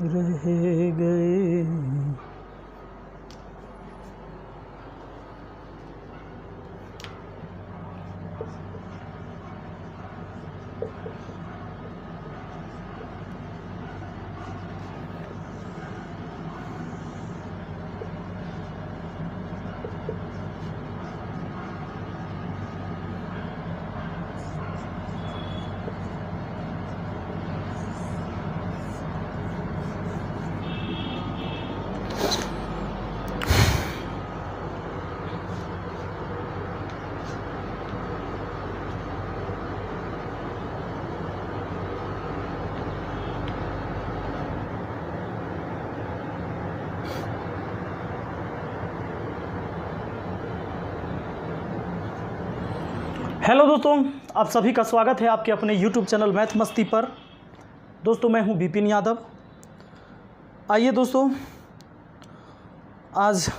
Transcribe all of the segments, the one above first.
रह गए। हेलो दोस्तों, आप सभी का स्वागत है आपके अपने YouTube चैनल मैथ मस्ती पर। दोस्तों मैं हूं विपिन यादव। आइए दोस्तों, आज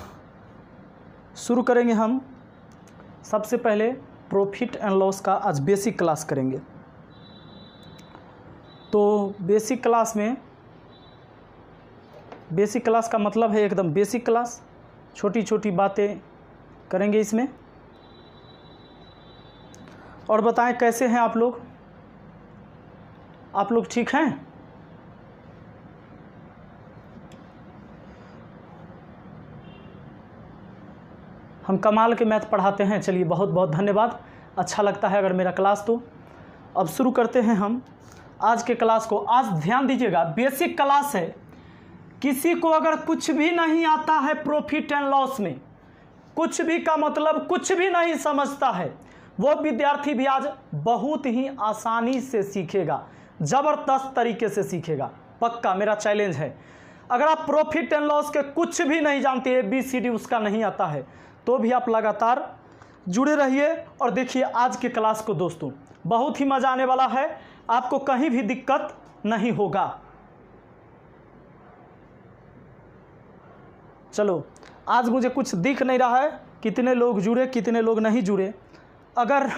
शुरू करेंगे हम। सबसे पहले प्रॉफिट एंड लॉस का आज बेसिक क्लास करेंगे। तो बेसिक क्लास का मतलब है एकदम बेसिक क्लास, छोटी छोटी बातें करेंगे इसमें। और बताएं कैसे हैं आप लोग? आप लोग ठीक हैं? हम कमाल के मैथ पढ़ाते हैं। चलिए बहुत बहुत धन्यवाद, अच्छा लगता है अगर मेरा क्लास। तो अब शुरू करते हैं हम आज के क्लास को। आज ध्यान दीजिएगा, बेसिक क्लास है। किसी को अगर कुछ भी नहीं आता है प्रॉफिट एंड लॉस में, कुछ भी का मतलब कुछ भी नहीं समझता है, वो विद्यार्थी भी आज बहुत ही आसानी से सीखेगा, ज़बरदस्त तरीके से सीखेगा, पक्का मेरा चैलेंज है। अगर आप प्रॉफिट एंड लॉस के कुछ भी नहीं जानते, ABCD उसका नहीं आता है, तो भी आप लगातार जुड़े रहिए और देखिए आज के क्लास को। दोस्तों बहुत ही मज़ा आने वाला है, आपको कहीं भी दिक्कत नहीं होगा। चलो, आज मुझे कुछ दिख नहीं रहा है, कितने लोग जुड़े कितने लोग नहीं जुड़े। अगर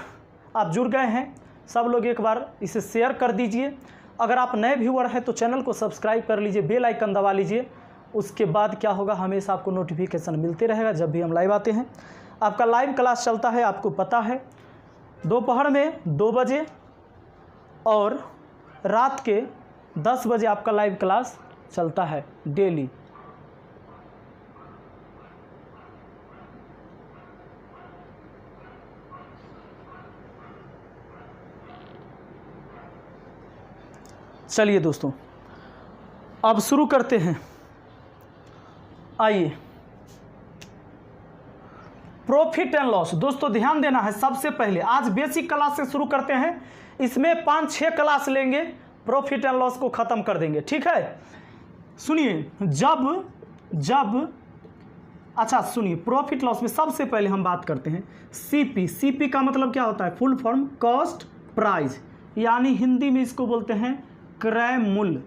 आप जुड़ गए हैं, सब लोग एक बार इसे शेयर कर दीजिए। अगर आप नए व्यूअर हैं तो चैनल को सब्सक्राइब कर लीजिए, बेल आइकन दबा लीजिए। उसके बाद क्या होगा, हमेशा आपको नोटिफिकेशन मिलते रहेगा जब भी हम लाइव आते हैं। आपका लाइव क्लास चलता है, आपको पता है, दोपहर में 2 बजे और रात के 10 बजे आपका लाइव क्लास चलता है डेली। चलिए दोस्तों अब शुरू करते हैं। आइए, प्रॉफिट एंड लॉस। दोस्तों ध्यान देना है, सबसे पहले आज बेसिक क्लास से शुरू करते हैं। इसमें 5-6 क्लास लेंगे, प्रॉफिट एंड लॉस को ख़त्म कर देंगे, ठीक है? सुनिए, अच्छा सुनिए, प्रॉफिट लॉस में सबसे पहले हम बात करते हैं CP का मतलब क्या होता है? फुल फॉर्म कॉस्ट प्राइस, यानी हिंदी में इसको बोलते हैं क्रय मूल्य।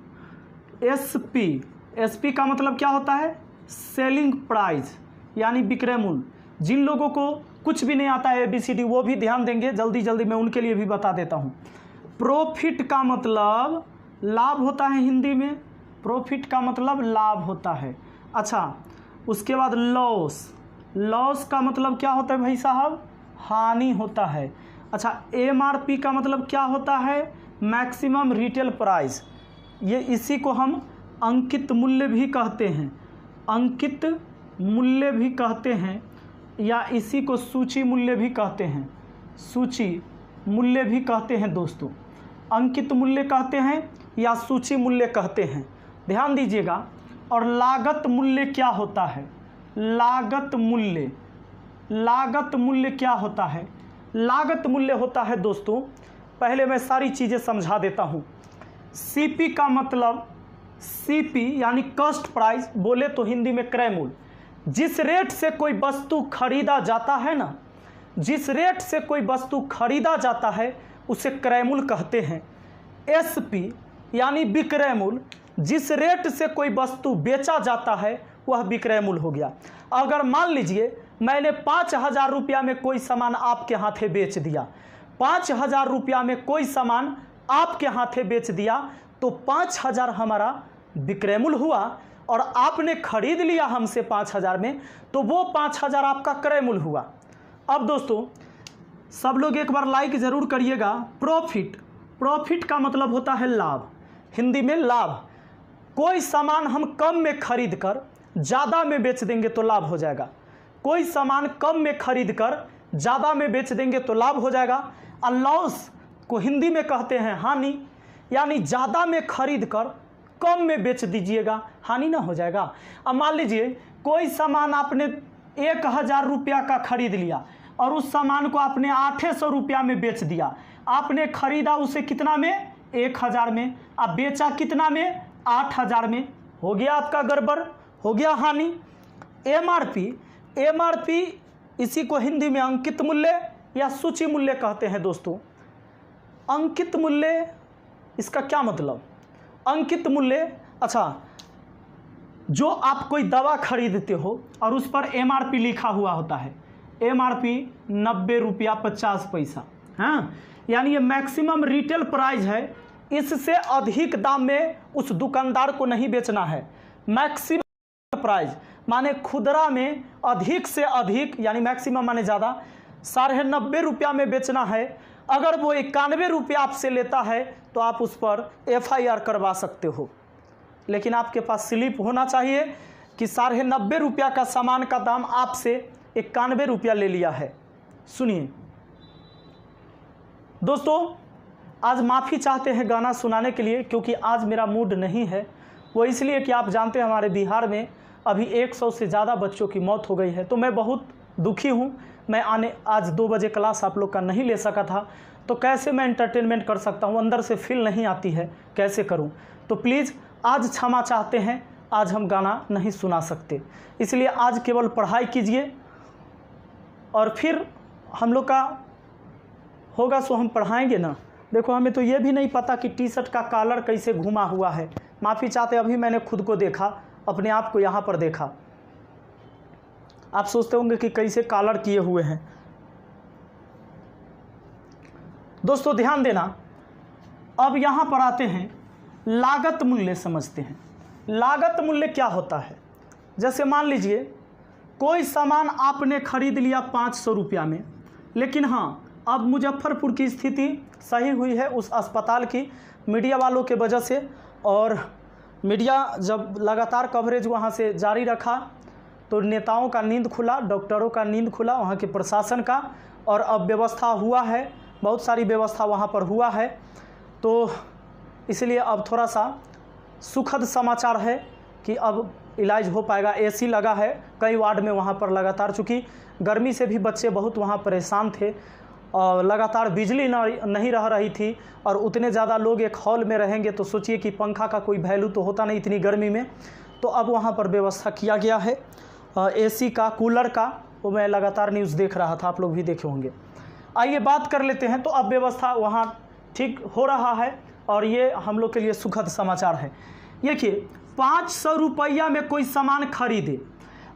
SP का मतलब क्या होता है? सेलिंग प्राइस, यानी विक्रय मूल्य। जिन लोगों को कुछ भी नहीं आता है ABCD, वो भी ध्यान देंगे, जल्दी जल्दी मैं उनके लिए भी बता देता हूँ। प्रॉफिट का मतलब लाभ होता है, हिंदी में प्रॉफिट का मतलब लाभ होता है। अच्छा, उसके बाद लॉस का मतलब क्या होता है भाई साहब? हानि होता है। अच्छा, MRP का मतलब क्या होता है? Maximum retail price. ये इसी को हम अंकित मूल्य भी कहते हैं, अंकित मूल्य भी कहते हैं, या इसी को सूची मूल्य भी कहते हैं, सूची मूल्य भी कहते हैं। दोस्तों अंकित मूल्य कहते हैं या सूची मूल्य कहते हैं, ध्यान दीजिएगा। और लागत मूल्य क्या होता है? लागत मूल्य क्या होता है? लागत मूल्य होता है दोस्तों, पहले मैं सारी चीज़ें समझा देता हूँ। CP का मतलब, CP यानी कॉस्ट प्राइस, बोले तो हिंदी में क्रय मूल्य। जिस रेट से कोई वस्तु खरीदा जाता है ना, जिस रेट से कोई वस्तु खरीदा जाता है उसे क्रय मूल्य कहते हैं। SP यानी विक्रय मूल्य, जिस रेट से कोई वस्तु बेचा जाता है वह विक्रय मूल्य हो गया। अगर मान लीजिए मैंने 5,000 रुपया में कोई सामान आपके हाथे बेच दिया, 5,000 रुपया में कोई सामान आपके हाथे बेच दिया, तो 5,000 हमारा विक्रय मूल्य हुआ और आपने खरीद लिया हमसे 5,000 में, तो वो 5,000 आपका क्रय मूल्य हुआ। अब दोस्तों सब लोग एक बार लाइक ज़रूर करिएगा। प्रॉफिट का मतलब होता है लाभ, हिंदी में लाभ। कोई सामान हम कम में खरीद कर ज़्यादा में बेच देंगे तो लाभ हो जाएगा। कोई सामान कम में खरीद कर ज़्यादा में बेच देंगे तो लाभ हो जाएगा। और लॉस को हिंदी में कहते हैं हानि, यानी ज़्यादा में खरीद कर कम में बेच दीजिएगा, हानि ना हो जाएगा। अब मान लीजिए कोई सामान आपने 1,000 रुपया का खरीद लिया और उस सामान को आपने 800 रुपया में बेच दिया। आपने खरीदा उसे कितना में? 1,000 में। अब बेचा कितना में? 8,000 में। हो गया आपका गड़बड़, हो गया हानि। एमआरपी इसी को हिंदी में अंकित मूल्य या सूची मूल्य कहते हैं दोस्तों। अंकित मूल्य, इसका क्या मतलब? अंकित मूल्य, अच्छा, जो आप कोई दवा खरीदते हो और उस पर एमआरपी लिखा हुआ होता है, एमआरपी 90 रुपया 50 पैसा, हाँ, यानी ये मैक्सिमम रिटेल प्राइस है। इससे अधिक दाम में उस दुकानदार को नहीं बेचना है। मैक्सिमम प्राइस माने खुदरा में अधिक से अधिक, यानी मैक्सिमम माने ज़्यादा, 90.5 रुपया में बेचना है। अगर वो 91 रुपया आपसे लेता है तो आप उस पर FIR करवा सकते हो, लेकिन आपके पास स्लिप होना चाहिए कि 90.5 रुपया का सामान का दाम आपसे 91 रुपया ले लिया है। सुनिए दोस्तों, आज माफ़ी चाहते हैं गाना सुनाने के लिए, क्योंकि आज मेरा मूड नहीं है। वो इसलिए कि आप जानते हैं हमारे बिहार में अभी 100 से ज़्यादा बच्चों की मौत हो गई है, तो मैं बहुत दुखी हूँ। मैं आज 2 बजे क्लास आप लोग का नहीं ले सका था, तो कैसे मैं एंटरटेनमेंट कर सकता हूँ? अंदर से फील नहीं आती है, कैसे करूँ? तो प्लीज़ आज क्षमा चाहते हैं, आज हम गाना नहीं सुना सकते, इसलिए आज केवल पढ़ाई कीजिए और फिर हम लोग का होगा सो हम पढ़ाएंगे ना। देखो हमें तो ये भी नहीं पता कि टी शर्ट का कॉलर कैसे घुमा हुआ है। माफ़ी चाहते, अभी मैंने खुद को देखा, अपने आप को यहाँ पर देखा। आप सोचते होंगे कि कैसे कॉलर किए हुए हैं। दोस्तों ध्यान देना, अब यहाँ पर आते हैं, लागत मूल्य समझते हैं। लागत मूल्य क्या होता है? जैसे मान लीजिए कोई सामान आपने खरीद लिया 500 रुपया में, लेकिन हाँ अब मुजफ्फरपुर की स्थिति सही हुई है उस अस्पताल की मीडिया वालों के वजह से, और मीडिया जब लगातार कवरेज वहाँ से जारी रखा तो नेताओं का नींद खुला, डॉक्टरों का नींद खुला, वहाँ के प्रशासन का, और अब व्यवस्था हुआ है, बहुत सारी व्यवस्था वहाँ पर हुआ है। तो इसलिए अब थोड़ा सा सुखद समाचार है कि अब इलाज हो पाएगा। AC लगा है कई वार्ड में वहाँ पर लगातार, चूँकि गर्मी से भी बच्चे बहुत वहाँ परेशान थे और लगातार बिजली नहीं रह रही थी, और उतने ज़्यादा लोग एक हॉल में रहेंगे तो सोचिए कि पंखा का कोई वैल्यू तो होता नहीं इतनी गर्मी में। तो अब वहाँ पर व्यवस्था किया गया है AC का, कूलर का, वो मैं लगातार न्यूज़ देख रहा था, आप लोग भी देखे होंगे। आइए बात कर लेते हैं। तो अब व्यवस्था वहाँ ठीक हो रहा है और ये हम लोग के लिए सुखद समाचार है। देखिए 500 रुपया में कोई सामान खरीदे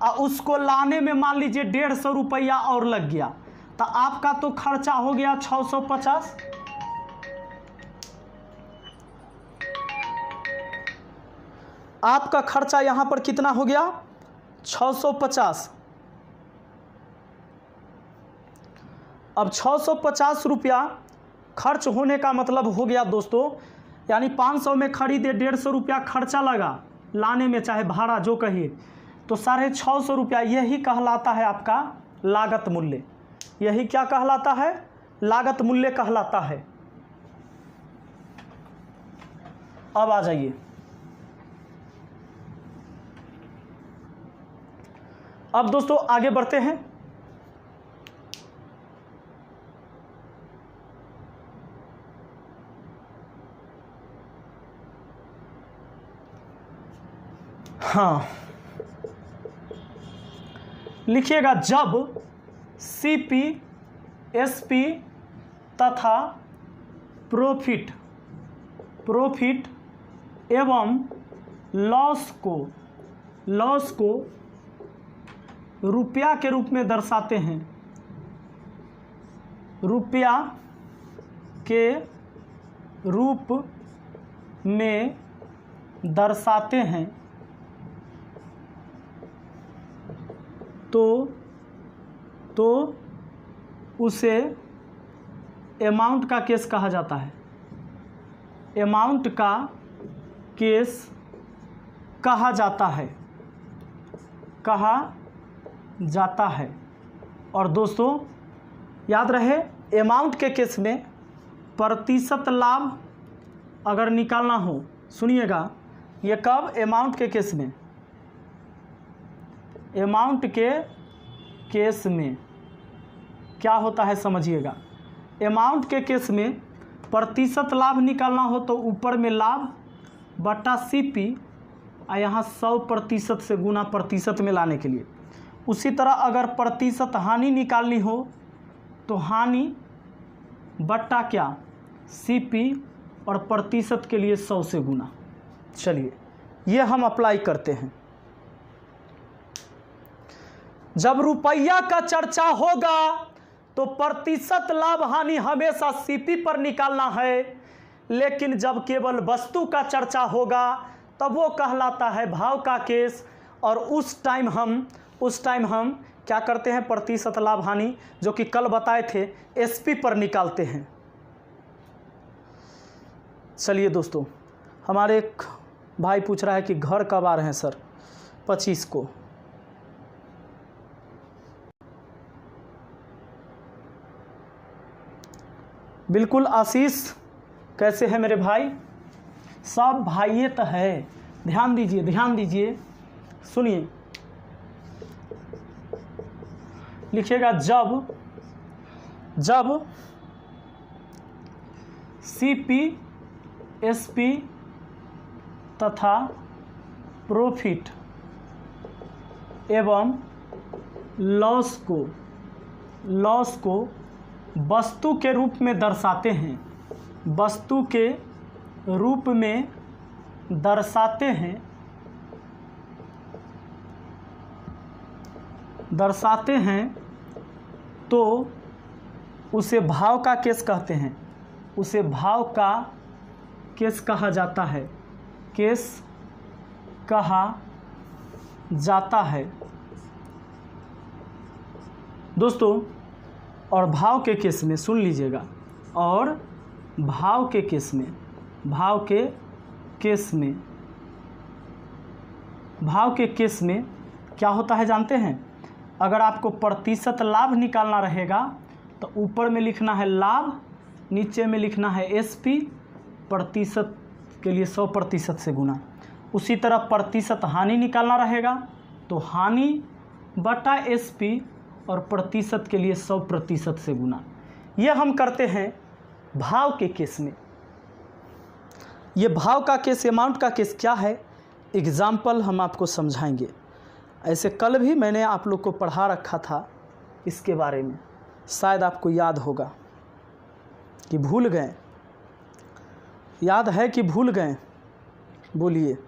और उसको लाने में मान लीजिए 150 रुपया और लग गया, तो आपका तो खर्चा हो गया 650। आपका खर्चा यहाँ पर कितना हो गया? 650। अब 650 रुपया खर्च होने का मतलब हो गया दोस्तों, यानी 500 में खरीदे, 150 रुपया खर्चा लगा लाने में, चाहे भाड़ा जो कहिए, तो 650 रुपया, यही कहलाता है आपका लागत मूल्य। यही क्या कहलाता है? लागत मूल्य कहलाता है। अब आ जाइए, अब दोस्तों आगे बढ़ते हैं। हाँ, लिखिएगा, जब CP, SP तथा प्रॉफिट एवं लॉस को रुपया के रूप में दर्शाते हैं, रुपया के रूप में दर्शाते हैं तो उसे अमाउंट का केस कहा जाता है। अमाउंट का केस कहा जाता है। और दोस्तों याद रहे, अमाउंट के केस में प्रतिशत लाभ अगर निकालना हो, सुनिएगा, ये कब? अमाउंट के केस में। अमाउंट के केस में क्या होता है समझिएगा। अमाउंट के केस में प्रतिशत लाभ निकालना हो तो ऊपर में लाभ बटा CP और यहाँ 100% से गुना प्रतिशत में लाने के लिए। उसी तरह अगर प्रतिशत हानि निकालनी हो तो हानि बटा क्या? CP और प्रतिशत के लिए 100 से गुना। चलिए ये हम अप्लाई करते हैं। जब रुपया का चर्चा होगा तो प्रतिशत लाभ हानि हमेशा CP पर निकालना है, लेकिन जब केवल वस्तु का चर्चा होगा तब वो कहलाता है भाव का केस। और उस टाइम हम क्या करते हैं? प्रतिशत लाभ हानि जो कि कल बताए थे SP पर निकालते हैं। चलिए दोस्तों, हमारे एक भाई पूछ रहा है कि घर कब आ रहे हैं सर? 25 को। बिल्कुल आशीष, कैसे हैं मेरे भाई? सब भाइये तो है। ध्यान दीजिए, सुनिए, लिखिएगा जब CP SP तथा प्रॉफिट एवं लॉस को वस्तु के रूप में दर्शाते हैं तो उसे भाव का केस कहते हैं। उसे भाव का केस कहा जाता है दोस्तों। और भाव के केस में सुन लीजिएगा, और भाव के केस में क्या होता है जानते हैं? अगर आपको प्रतिशत लाभ निकालना रहेगा तो ऊपर में लिखना है लाभ, नीचे में लिखना है SP, प्रतिशत के लिए 100% से गुना। उसी तरह प्रतिशत हानि निकालना रहेगा तो हानि बटा SP और प्रतिशत के लिए 100% से गुना। यह हम करते हैं भाव के केस में। ये भाव का केस, अमाउंट का केस क्या है, एग्जाम्पल हम आपको समझाएंगे। ऐसे कल भी मैंने आप लोग को पढ़ा रखा था इसके बारे में, शायद आपको याद होगा कि भूल गए। याद है कि भूल गए? बोलिए।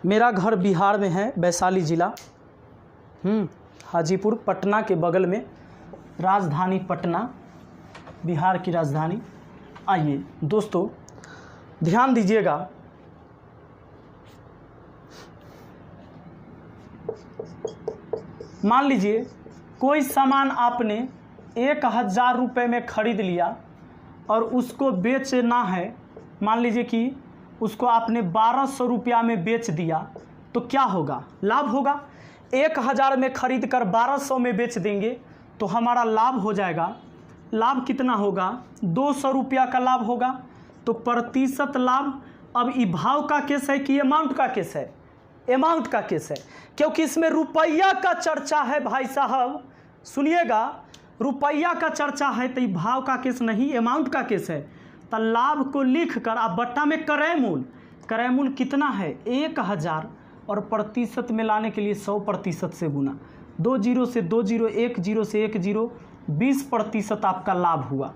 मेरा घर बिहार में है, वैशाली ज़िला, हाजीपुर, पटना के बगल में, राजधानी पटना, बिहार की राजधानी। आइए दोस्तों ध्यान दीजिएगा, मान लीजिए कोई सामान आपने 1000 रुपये में ख़रीद लिया और उसको बेचना है। मान लीजिए कि उसको आपने 1200 रुपया में बेच दिया तो क्या होगा? लाभ होगा। 1000 में ख़रीद कर 1200 में बेच देंगे तो हमारा लाभ हो जाएगा। लाभ कितना होगा? 200 रुपया का लाभ होगा। तो प्रतिशत लाभ, अब ये भाव का केस है कि अमाउंट का केस है? अमाउंट का केस है, क्योंकि इसमें रुपया का चर्चा है भाई साहब। सुनिएगा, रुपया का चर्चा है तो ये भाव का केस नहीं, अमाउंट का केस है। तो लाभ को लिख कर आप बट्टा में क्रय मूल्य कितना है? 1000 और प्रतिशत में लाने के लिए 100% से गुना। 2 0 से 2 0, 1 0 से 1 0, 20% आपका लाभ हुआ।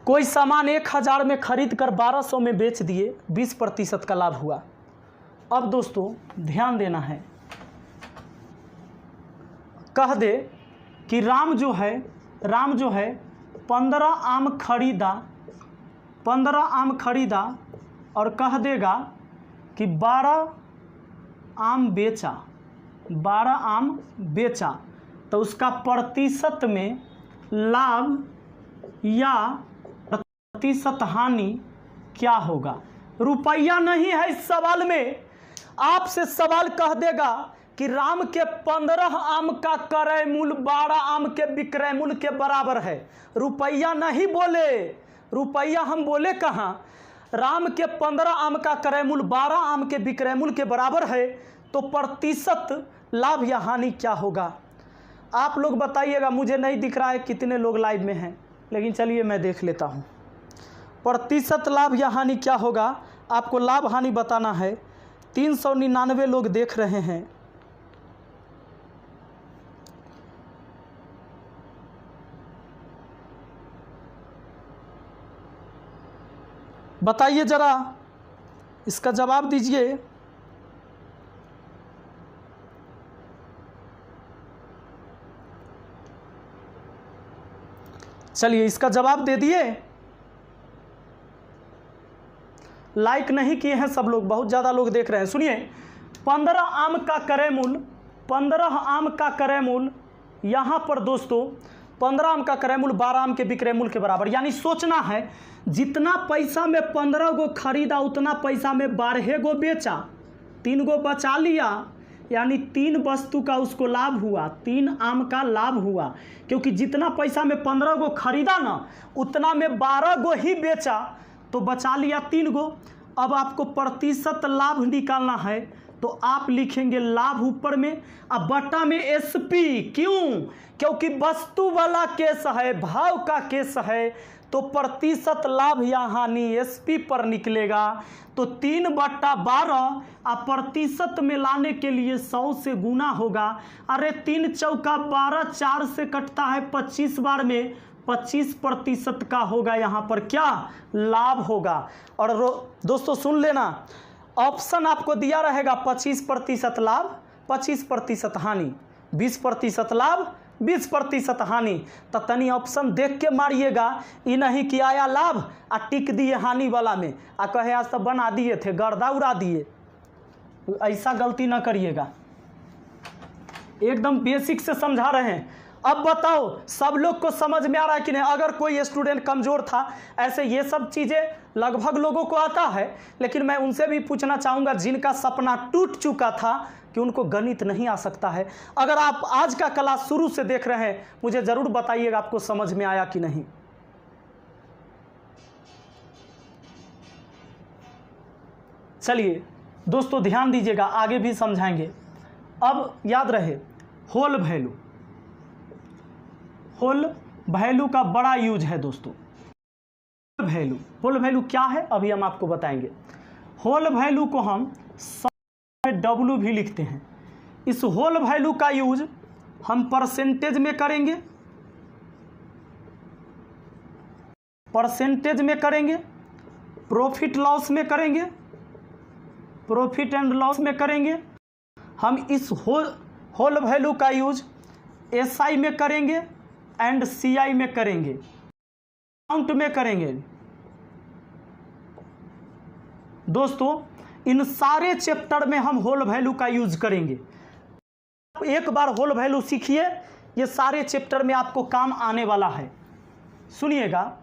कोई सामान 1000 में खरीद कर 1200 में बेच दिए, 20% का लाभ हुआ। अब दोस्तों ध्यान देना है, कह दे कि राम जो है 15 आम खरीदा और कह देगा कि 12 आम बेचा, तो उसका प्रतिशत में लाभ या प्रतिशत हानि क्या होगा। रुपया नहीं है इस सवाल में, आपसे सवाल कह देगा कि राम के 15 आम का क्रय मूल्य 12 आम के विक्रय मूल्य के बराबर है। रुपया नहीं बोले, रुपया हम बोले कहाँ। राम के 15 आम का क्रय मूल्य 12 आम के विक्रय मूल्य के बराबर है, तो प्रतिशत लाभ या हानि क्या होगा। आप लोग बताइएगा, मुझे नहीं दिख रहा है कितने लोग लाइव में हैं, लेकिन चलिए मैं देख लेता हूँ। प्रतिशत लाभ या हानि क्या होगा, आपको लाभ हानि बताना है। 399 लोग देख रहे हैं। बताइए जरा, इसका जवाब दीजिए। चलिए इसका जवाब दे दिए। लाइक नहीं किए हैं सब लोग, बहुत ज़्यादा लोग देख रहे हैं। सुनिए, 15 आम का क्रय मूल्य यहाँ पर दोस्तों 15 आम का क्रय मूल्य 12 आम के विक्रय मूल्य के बराबर, यानी सोचना है जितना पैसा में 15 गो खरीदा उतना पैसा में 12 गो बेचा, 3 गो बचा लिया, यानी 3 वस्तु का उसको लाभ हुआ, 3 आम का लाभ हुआ, क्योंकि जितना पैसा में 15 गो खरीदा ना उतना में 12 गो ही बेचा, तो बचा लिया 3 गो। अब आपको प्रतिशत लाभ निकालना है, तो आप लिखेंगे लाभ ऊपर में, अब बटा में एसपी। क्यों? क्योंकि वस्तु वाला केस है, भाव का केस है, तो प्रतिशत लाभ या हानि एसपी पर निकलेगा। तो 3/12 आप प्रतिशत में लाने के लिए 100 से गुना होगा। अरे 3 चौका 12, 4 से कटता है 25 बार में, 25% का होगा यहाँ पर क्या लाभ होगा। और दोस्तों सुन लेना, ऑप्शन आपको दिया रहेगा 25% लाभ 25% हानि, 20% लाभ 20% हानि। तो तनी ऑप्शन देख के मारिएगा, ये नहीं कि आया लाभ आ टिक दिए हानि वाला में आ कहे आज तो बना दिए थे, गर्दा उड़ा दिए। ऐसा गलती ना करिएगा, एकदम बेसिक से समझा रहे हैं। अब बताओ सब लोग को समझ में आ रहा है कि नहीं। अगर कोई स्टूडेंट कमज़ोर था, ऐसे ये सब चीज़ें लगभग लोगों को आता है, लेकिन मैं उनसे भी पूछना चाहूँगा जिनका सपना टूट चुका था कि उनको गणित नहीं आ सकता है। अगर आप आज का क्लास शुरू से देख रहे हैं, मुझे ज़रूर बताइएगा आपको समझ में आया कि नहीं। चलिए दोस्तों ध्यान दीजिएगा, आगे भी समझाएंगे। अब याद रहे होल वैल्यू का बड़ा यूज है दोस्तों। होल वैल्यू क्या है अभी हम आपको बताएंगे। होल वैल्यू को हम W भी लिखते हैं। इस होल वैल्यू का यूज हम परसेंटेज में करेंगे, प्रॉफिट लॉस में करेंगे, प्रॉफिट एंड लॉस में करेंगे। हम इस होल वैल्यू का यूज SI में करेंगे एंड CI में करेंगे, अकाउंट में करेंगे। दोस्तों इन सारे चैप्टर में हम होल वैल्यू का यूज करेंगे। एक बार होल वैल्यू सीखिए, ये सारे चैप्टर में आपको काम आने वाला है। सुनिएगा,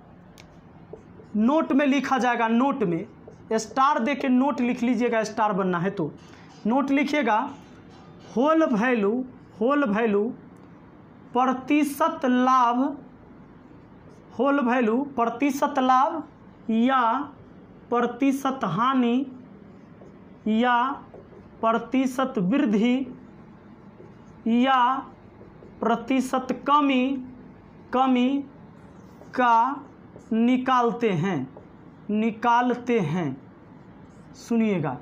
नोट में लिखा जाएगा, नोट में स्टार दे के नोट लिख लीजिएगा, स्टार बनना है तो नोट लिखिएगा। होल वैल्यू प्रतिशत लाभ, होल वैल्यू प्रतिशत लाभ या प्रतिशत हानि या प्रतिशत वृद्धि या प्रतिशत कमी का निकालते हैं। सुनिएगा,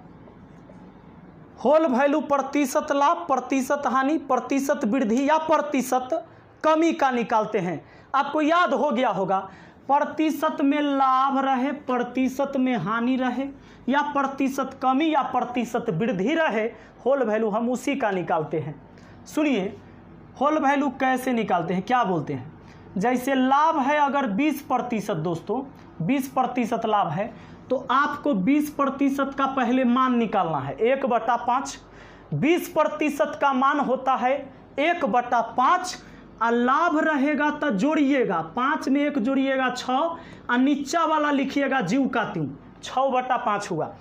होल वैल्यू प्रतिशत लाभ, प्रतिशत हानि, प्रतिशत वृद्धि या प्रतिशत कमी का निकालते हैं। आपको याद हो गया होगा प्रतिशत में लाभ रहे, प्रतिशत में हानि रहे, या प्रतिशत कमी या प्रतिशत वृद्धि रहे, होल वैल्यू हम उसी का निकालते हैं। सुनिए होल वैल्यू कैसे निकालते हैं, क्या बोलते हैं। जैसे लाभ है अगर 20%, दोस्तों 20% लाभ है तो आपको 20% का पहले मान निकालना है, 1/5। 20% का मान होता है 1/5, और लाभ रहेगा तो जोड़िएगा, 5 में 1 जोड़िएगा 6, और नीचा वाला लिखिएगा जीव का 3, 6/5 हुआ।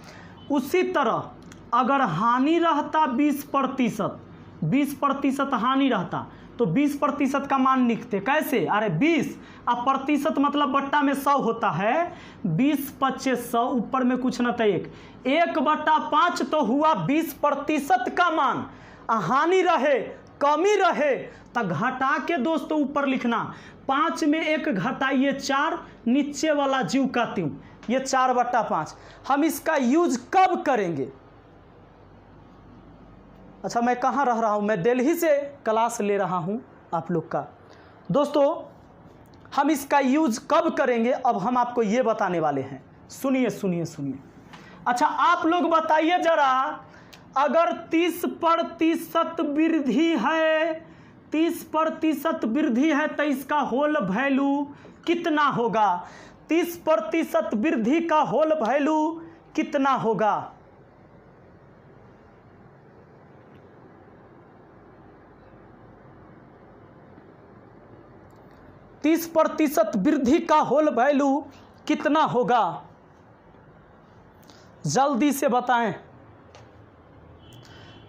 उसी तरह अगर हानि रहता 20% हानि रहता तो 20% का मान लिखते कैसे, अरे 20, अब प्रतिशत मतलब बट्टा में 100 होता है, 20 × 100, ऊपर में कुछ न था 1/5 तो हुआ 20% का मान। हानि रहे कमी रहे तो घटा के दोस्तों ऊपर लिखना, 5 में 1 घटाइए 4, नीचे वाला जीव का 3, ये 4/5। हम इसका यूज कब करेंगे, अच्छा मैं कहाँ रह रहा हूँ, मैं दिल्ली से क्लास ले रहा हूँ आप लोग का। दोस्तों हम इसका यूज कब करेंगे अब हम आपको ये बताने वाले हैं, सुनिए सुनिए सुनिए। अच्छा आप लोग बताइए जरा, अगर 30% वृद्धि है, 30% वृद्धि है तो इसका होल वैल्यू कितना होगा, 30% वृद्धि का होल वैल्यू कितना होगा। 30% वृद्धि का होल वैल्यू कितना होगा, जल्दी से बताएं।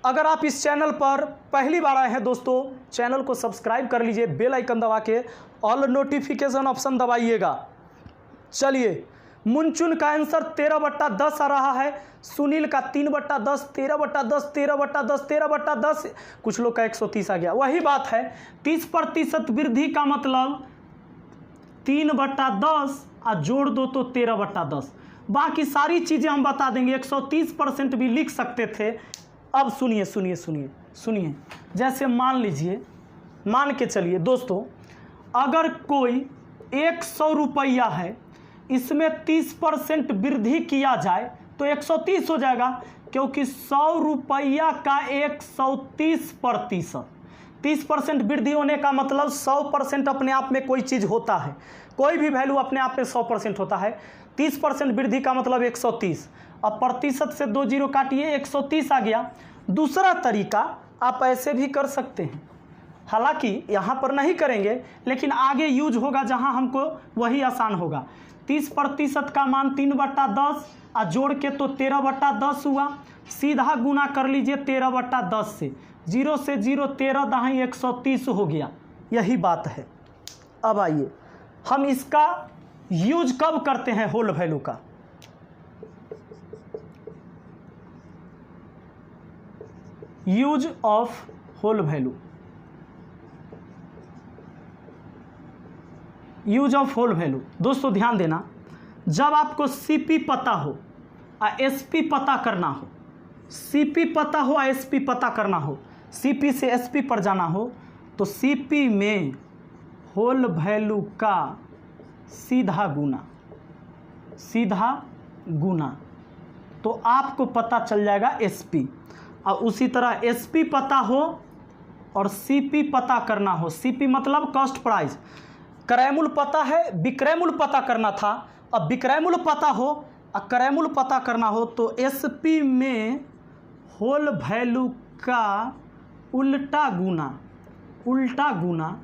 अगर आप इस चैनल पर पहली बार आए हैं दोस्तों, चैनल को सब्सक्राइब कर लीजिए, बेल आइकन दबा के ऑल नोटिफिकेशन ऑप्शन दबाइएगा। चलिए मुनचुन का आंसर 13/10 आ रहा है, सुनील का 3/10, 13/10, 13/10, 13/10, कुछ लोग का 130 आ गया। वही बात है, 30% वृद्धि का मतलब 3/10 और जोड़ दो तो 13/10। बाकी सारी चीज़ें हम बता देंगे, 130% भी लिख सकते थे। अब सुनिए सुनिए सुनिए सुनिए, जैसे मान लीजिए, मान के चलिए दोस्तों, अगर कोई 100 रुपया है, इसमें 30% वृद्धि किया जाए तो 130 हो जाएगा, क्योंकि 100 रुपया का 130%, 30% वृद्धि होने का मतलब 100% अपने आप में कोई चीज़ होता है, कोई भी वैल्यू अपने आप में 100% होता है। 30% वृद्धि का मतलब 130, अब प्रतिशत से 2 जीरो काटिए, 130 आ गया। दूसरा तरीका आप ऐसे भी कर सकते हैं, हालांकि यहाँ पर नहीं करेंगे लेकिन आगे यूज होगा जहाँ हमको वही आसान होगा। 30% का मान 3/10 और जोड़ के तो 13/10 हुआ, सीधा गुना कर लीजिए 13/10 से, 0 से 0 13 दहाई 130 हो गया। यही बात है। अब आइए हम इसका यूज कब करते हैं होल वैल्यू का, use of whole value, use of whole value. दोस्तों ध्यान देना, जब आपको सीपी पता हो और एसपी पता करना हो, सीपी पता हो और एसपी पता करना हो, सीपी से एसपी पर जाना हो, तो सीपी में होल वैल्यू का सीधा गुना, सीधा गुना, तो आपको पता चल जाएगा एसपी। और उसी तरह एसपी पता हो और सीपी पता करना हो, सीपी मतलब कॉस्ट प्राइस, क्रय मूल्य पता है, विक्रय मूल्य पता करना था, अब विक्रय मूल्य पता हो और क्रय मूल्य पता करना हो, तो एसपी में होल वैल्यू का उल्टा गुना, उल्टा गुना,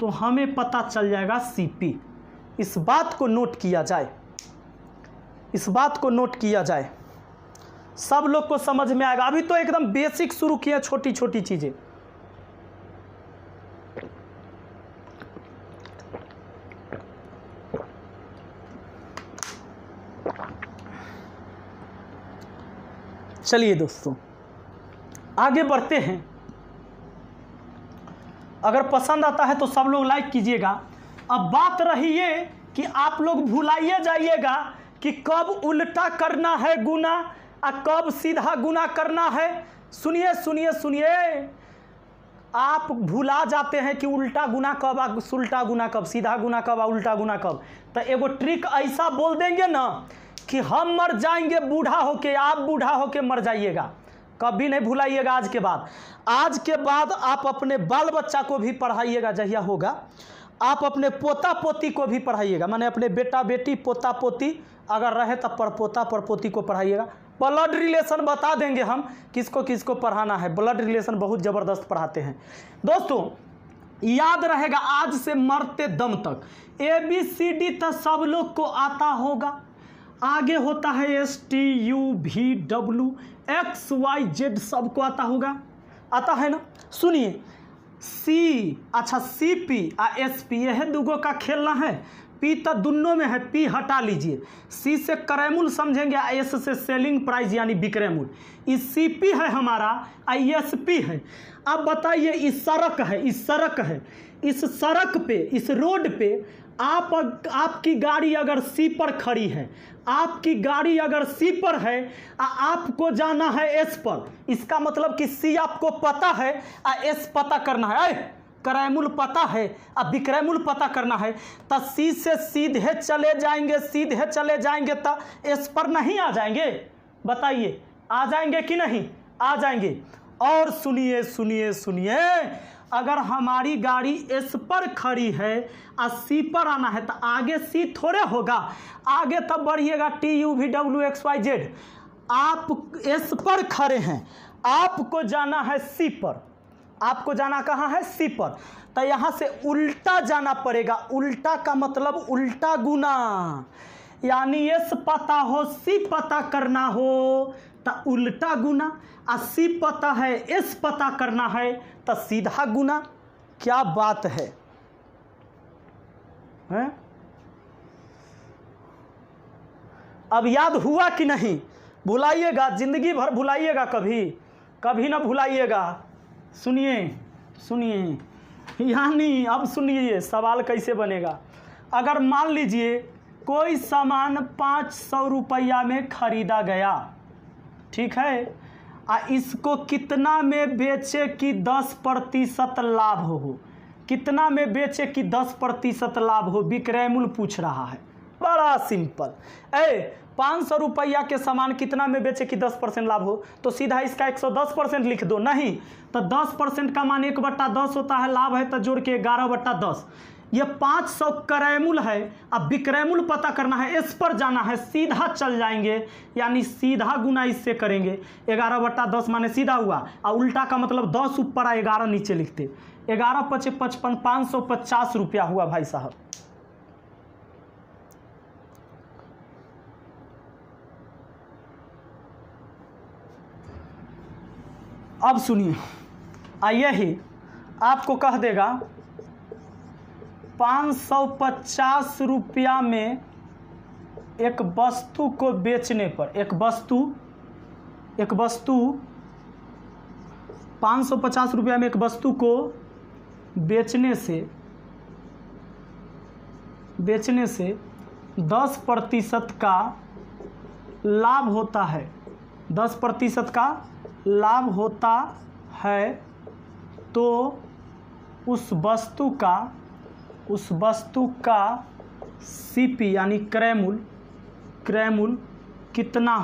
तो हमें पता चल जाएगा सीपी। इस बात को नोट किया जाए, इस बात को नोट किया जाए, सब लोग को समझ में आएगा। अभी तो एकदम बेसिक शुरू किया, छोटी छोटी चीजें। चलिए दोस्तों आगे बढ़ते हैं। अगर पसंद आता है तो सब लोग लाइक कीजिएगा। अब बात रही ये कि आप लोग भुलाइए जाइएगा कि कब उल्टा करना है गुना और कब सीधा गुना करना है। सुनिए सुनिए सुनिए, आप भुला जाते हैं कि उल्टा गुना कब आ उल्टा गुना कब, सीधा गुना कब आ उल्टा गुना कब। तो एगो ट्रिक ऐसा बोल देंगे ना कि हम मर जाएंगे बूढ़ा होके, आप बूढ़ा होके मर जाइएगा। कभी नहीं भुलाइएगा। आज के बाद आप अपने बाल बच्चा को भी पढ़ाइएगा, जहिया होगा आप अपने पोता पोती को भी पढ़ाइएगा, माने अपने बेटा बेटी पोता पोती अगर रहे तब परपोता परपोती को पढ़ाइएगा। ब्लड रिलेशन बता देंगे हम किसको किसको पढ़ाना है, ब्लड रिलेशन बहुत ज़बरदस्त पढ़ाते हैं। दोस्तों याद रहेगा आज से मरते दम तक ABCD तो सब लोग को आता होगा। आगे होता है STUVWXYZ सबको आता होगा, आता है ना। सुनिए सी, अच्छा CP और SP यह दुगो का खेलना है। P तो दोनों में है, P हटा लीजिए। C से क्रैमुल समझेंगे, S से सेलिंग प्राइस यानी विक्रय मूल्य। इस CP है हमारा, ISP है। अब बताइए इस सड़क है, इस सड़क पे, इस रोड पे आपकी गाड़ी अगर C पर खड़ी है, आपकी गाड़ी अगर C पर है, आपको जाना है S पर, इसका मतलब कि C आपको पता है और S पता करना है, क्रयमूल्य पता है और विक्रय मूल्य पता करना है। तो C से सीधे चले जाएंगे तो S पर नहीं आ जाएंगे? बताइए आ जाएंगे कि नहीं? आ जाएंगे। और सुनिए, अगर हमारी गाड़ी S पर खड़ी है और C पर आना है तो आगे C थोड़े होगा, आगे तब बढ़िएगा TUVWXYZ। आप S पर खड़े हैं, आपको जाना है C पर, आपको जाना कहाँ है? C पर। तो यहाँ से उल्टा जाना पड़ेगा। उल्टा का मतलब उल्टा गुना, यानी S पता हो C पता करना हो तो उल्टा गुना, और C पता है S पता करना है तो सीधा गुना। क्या बात है, हैं? अब याद हुआ कि नहीं? भुलाइएगा, जिंदगी भर भुलाइएगा, कभी ना भुलाइएगा। सुनिए यानी अब सुनिए सवाल कैसे बनेगा। अगर मान लीजिए कोई सामान 500 रुपया में खरीदा गया, ठीक है, इसको कितना में बेचे कि 10% लाभ हो? कितना में बेचे कि 10% लाभ हो? विक्रय मूल्य पूछ रहा है। बड़ा सिंपल। 500 रुपया के सामान कितना में बेचे कि 10% लाभ हो? तो सीधा इसका 110% लिख दो। नहीं तो 10% का मान 1/10 होता है, लाभ है तो जोड़ के 11/10। ये 500 क्रय मूल्य है, अब विक्रय मूल्य पता करना है, इस पर जाना है, सीधा चल जाएंगे, यानी सीधा गुना इससे करेंगे। 11/10 माने सीधा हुआ, और उल्टा का मतलब 10 ऊपर 11 नीचे लिखते। 11 × 5 = 55, 550 रुपया हुआ भाई साहब। अब सुनिए, आइए ही आपको कह देगा 550 रुपया में एक वस्तु को बेचने पर, एक वस्तु 550 रुपया में एक वस्तु को बेचने से 10% का लाभ होता है, 10% का लाभ होता है, तो उस वस्तु का CP यानी क्रय मूल्य कितना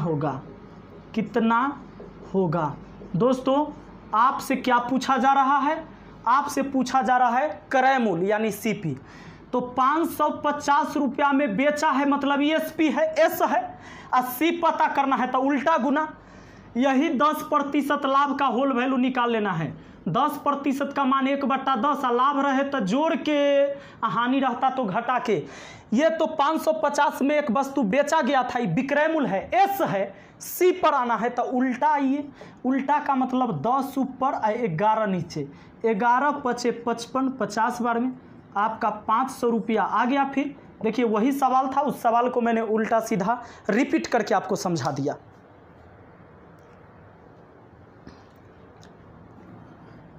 होगा? दोस्तों आपसे क्या पूछा जा रहा है? आपसे पूछा जा रहा है क्रय मूल्य यानी CP। तो 550 रुपया में बेचा है मतलब SP है, S है, और C पता करना है तो उल्टा गुना। यही 10% लाभ का होल वैल्यू निकाल लेना है। 10% का मान 1/10, लाभ रहे तो जोड़ के, हानि रहता तो घटा के। ये तो 550 में एक वस्तु बेचा गया था, विक्रय मूल्य है, S है, C पर आना है तो उल्टा आइए। उल्टा का मतलब 10 ऊपर और 11 नीचे। 11 × 5 = 55, 50 बार में आपका 500 रुपया आ गया। फिर देखिए वही सवाल था, उस सवाल को मैंने उल्टा सीधा रिपीट करके आपको समझा दिया।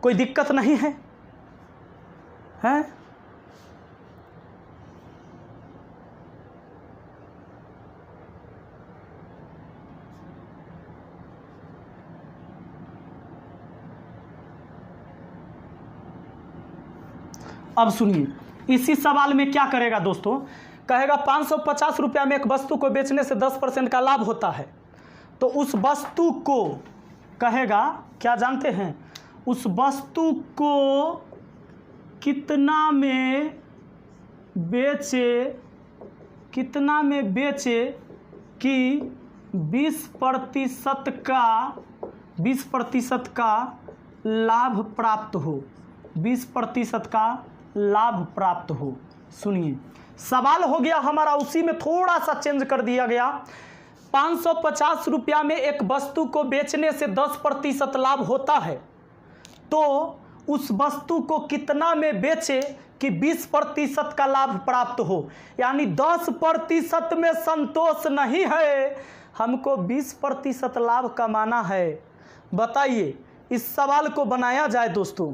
कोई दिक्कत नहीं है, हैं? अब सुनिए, इसी सवाल में क्या करेगा दोस्तों, कहेगा 550 रुपया में एक वस्तु को बेचने से 10% का लाभ होता है, तो उस वस्तु को कहेगा क्या जानते हैं, उस वस्तु को कितना में बेचे कि 20% का लाभ प्राप्त हो, 20% का लाभ प्राप्त हो। सुनिए, सवाल हो गया हमारा, उसी में थोड़ा सा चेंज कर दिया गया। 550 रुपया में एक वस्तु को बेचने से 10% लाभ होता है, तो उस वस्तु को कितना में बेचे कि 20% का लाभ प्राप्त हो। यानी 10% में संतोष नहीं है, हमको 20% लाभ कमाना है। बताइए इस सवाल को बनाया जाए दोस्तों।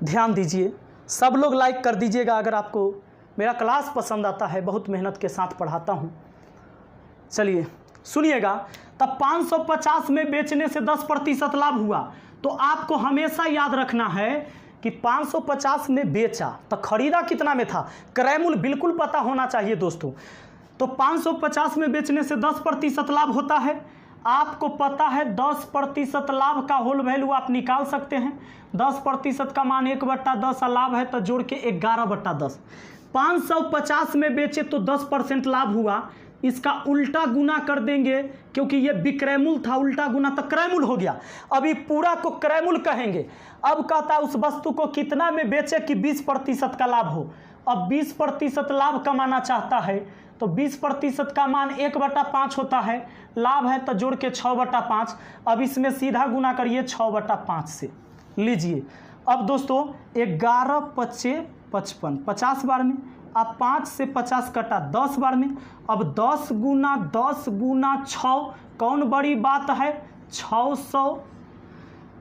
ध्यान दीजिए, सब लोग लाइक कर दीजिएगा अगर आपको मेरा क्लास पसंद आता है, बहुत मेहनत के साथ पढ़ाता हूँ। चलिए सुनिएगा, तब 550 में बेचने से 10% लाभ हुआ, तो आपको हमेशा याद रखना है कि 550 में बेचा तो खरीदा कितना में था, क्रय मूल्य बिल्कुल पता होना चाहिए दोस्तों। तो 550 में बेचने से 10% लाभ होता है, आपको पता है 10% लाभ का होल वैल्यू आप निकाल सकते हैं। 10% का मान 1/10 लाभ है, तो जोड़ के 11/10। 550 में बेचे तो 10% लाभ हुआ, इसका उल्टा गुना कर देंगे, क्योंकि ये विक्रय मूल्य था, उल्टा गुना तो क्रय मूल्य हो गया। अभी पूरा को क्रय मूल्य कहेंगे। अब कहता है उस वस्तु को कितना में बेचे कि 20% का लाभ हो। अब 20% लाभ कमाना चाहता है, तो 20% का मान 1/5 होता है, लाभ है तो जोड़ के 6/5। अब इसमें सीधा गुना करिए 6/5 से। लीजिए अब दोस्तों 11×5 = 55, 50 बार में। अब 5 से 50 कटा 10 बार में। अब 10 गुना 6 कौन बड़ी बात है, 600।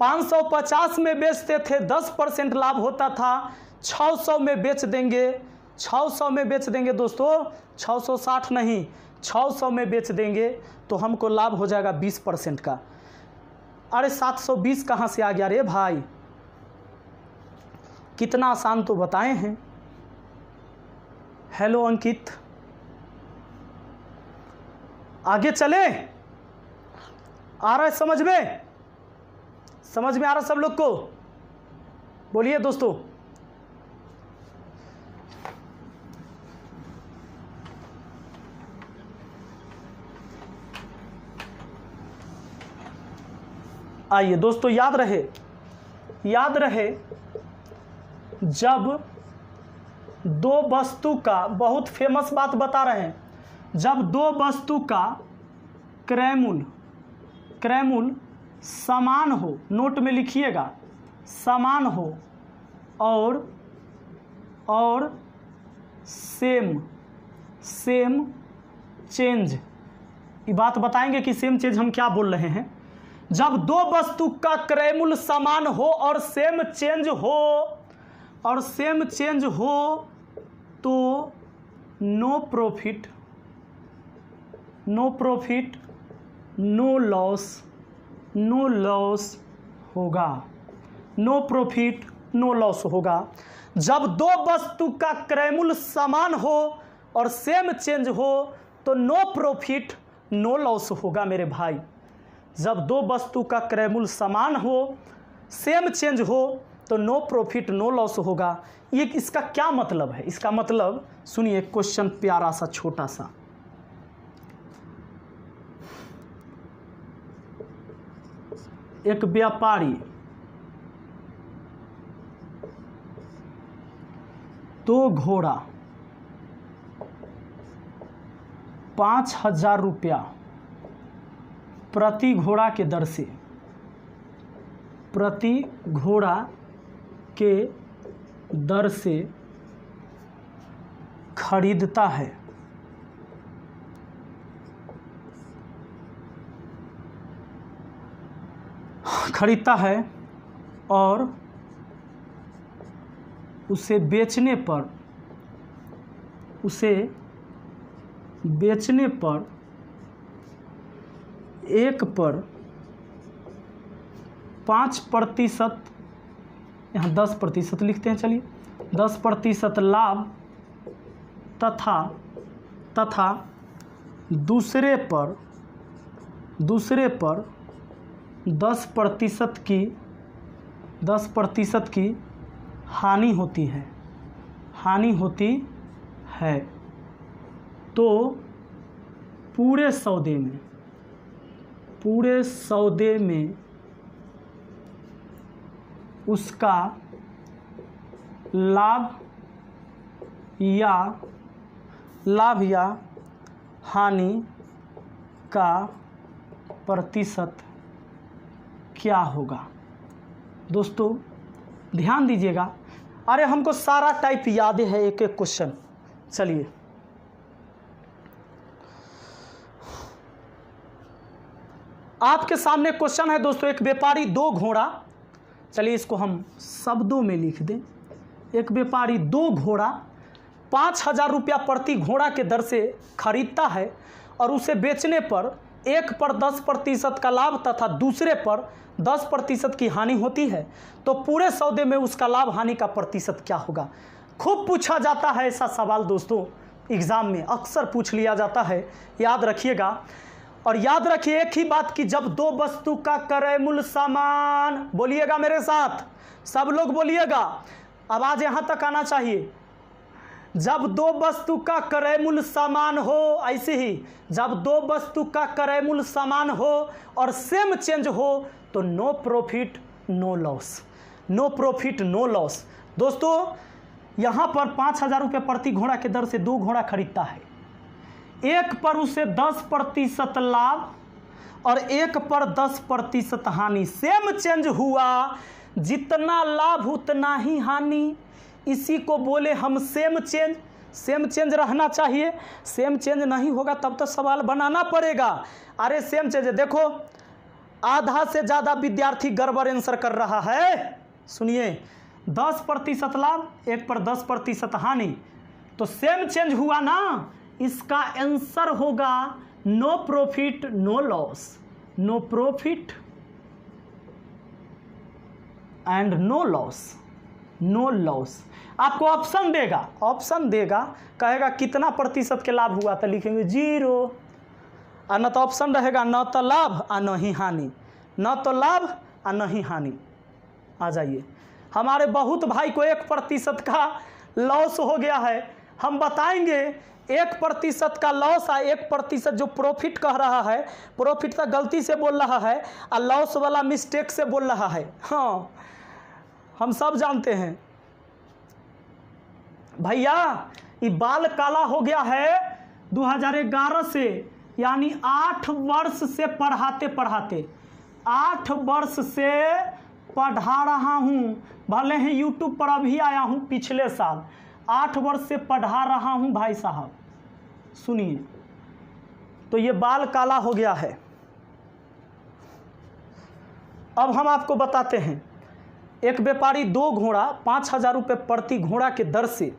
550 में बेचते थे 10% लाभ होता था, 600 में बेच देंगे। 600 में बेच देंगे दोस्तों, 660 नहीं, 600 में बेच देंगे तो हमको लाभ हो जाएगा 20% का। अरे 720 कहाँ से आ गया रे भाई, कितना आसान तो बताए हैं। हेलो अंकित, आगे चले, आ रहा है समझ में? समझ में आ रहा सब लोग को? बोलिए दोस्तों। आइए दोस्तों, याद रहे जब दो वस्तु का, बहुत फेमस बात बता रहे हैं, जब दो वस्तु का क्रय मूल्य समान हो, नोट में लिखिएगा, समान हो और सेम चेंज, ये बात बताएंगे कि सेम चेंज हम क्या बोल रहे हैं। जब दो वस्तु का क्रय मूल्य समान हो और सेम चेंज हो तो नो प्रॉफिट नो लॉस होगा। नो प्रॉफिट नो लॉस होगा। जब दो वस्तु का क्रय मूल्य समान हो और सेम चेंज हो तो नो प्रॉफिट नो लॉस होगा मेरे भाई। जब दो वस्तु का क्रय मूल्य समान हो, सेम चेंज हो तो नो प्रॉफिट नो लॉस होगा। ये इसका क्या मतलब है? इसका मतलब सुनिए, क्वेश्चन प्यारा सा छोटा सा। एक व्यापारी 2 घोड़ा 5,000 रुपया प्रति घोड़ा के दर से, प्रति घोड़ा के दर से खरीदता है और उसे बेचने पर 1 पर 5%, यहाँ 10% लिखते हैं, चलिए 10% लाभ तथा दूसरे पर 10% की हानि होती है, तो पूरे सौदे में उसका लाभ या हानि का प्रतिशत क्या होगा। दोस्तों ध्यान दीजिएगा, अरे हमको सारा टाइप याद है, एक एक क्वेश्चन। चलिए आपके सामने क्वेश्चन है दोस्तों, एक व्यापारी 2 घोड़ा, चलिए इसको हम शब्दों में लिख दें। एक व्यापारी 2 घोड़ा 5,000 रुपया प्रति घोड़ा के दर से खरीदता है और उसे बेचने पर एक पर 10% का लाभ तथा दूसरे पर 10% की हानि होती है, तो पूरे सौदे में उसका लाभ हानि का प्रतिशत क्या होगा। खूब पूछा जाता है ऐसा सवाल दोस्तों, एग्ज़ाम में अक्सर पूछ लिया जाता है, याद रखिएगा। और याद रखिए एक ही बात कि जब 2 वस्तु का क्रय मूल्य समान, बोलिएगा मेरे साथ, सब लोग बोलिएगा, आवाज़ यहाँ तक आना चाहिए। जब 2 वस्तु का क्रय मूल्य समान हो, ऐसे ही जब 2 वस्तु का क्रय मूल्य समान हो और सेम चेंज हो, तो no profit no loss, no profit no loss. दोस्तों यहाँ पर 5,000 रुपये प्रति घोड़ा के दर से 2 घोड़ा खरीदता है, एक पर उसे 10% लाभ और एक पर 10% हानि, सेम चेंज हुआ, जितना लाभ उतना ही हानि, इसी को बोले हम सेम चेंज। सेम चेंज रहना चाहिए, सेम चेंज नहीं होगा तब तो सवाल बनाना पड़ेगा। अरे सेम चेंज, देखो आधा से ज़्यादा विद्यार्थी गड़बड़ आंसर कर रहा है। सुनिए 10% लाभ, एक पर 10% हानि, तो सेम चेंज हुआ ना, इसका आंसर होगा no profit no loss, no profit and no loss, no loss. आपको ऑप्शन देगा, कहेगा कितना प्रतिशत के लाभ हुआ, तो लिखेंगे 0, और न तो ऑप्शन रहेगा न तो लाभ और न ही हानि, न तो लाभ और न ही हानि। आ जाइए, हमारे बहुत भाई को 1% का लॉस हो गया है, हम बताएंगे 1% का लॉस और 1% जो प्रॉफिट कह रहा है, प्रॉफिट तो गलती से बोल रहा है और लॉस वाला मिस्टेक से बोल रहा है। हाँ हम सब जानते हैं भैया, ये बाल काला हो गया है 2011 से, यानी 8 वर्ष से पढ़ाते 8 वर्ष से पढ़ा रहा हूँ, भले ही यूट्यूब पर अभी आया हूँ पिछले साल, 8 वर्ष से पढ़ा रहा हूँ भाई साहब। सुनिए, तो ये बाल काला हो गया है। अब हम आपको बताते हैं, एक व्यापारी 2 घोड़ा 5,000 रुपये प्रति घोड़ा के दर से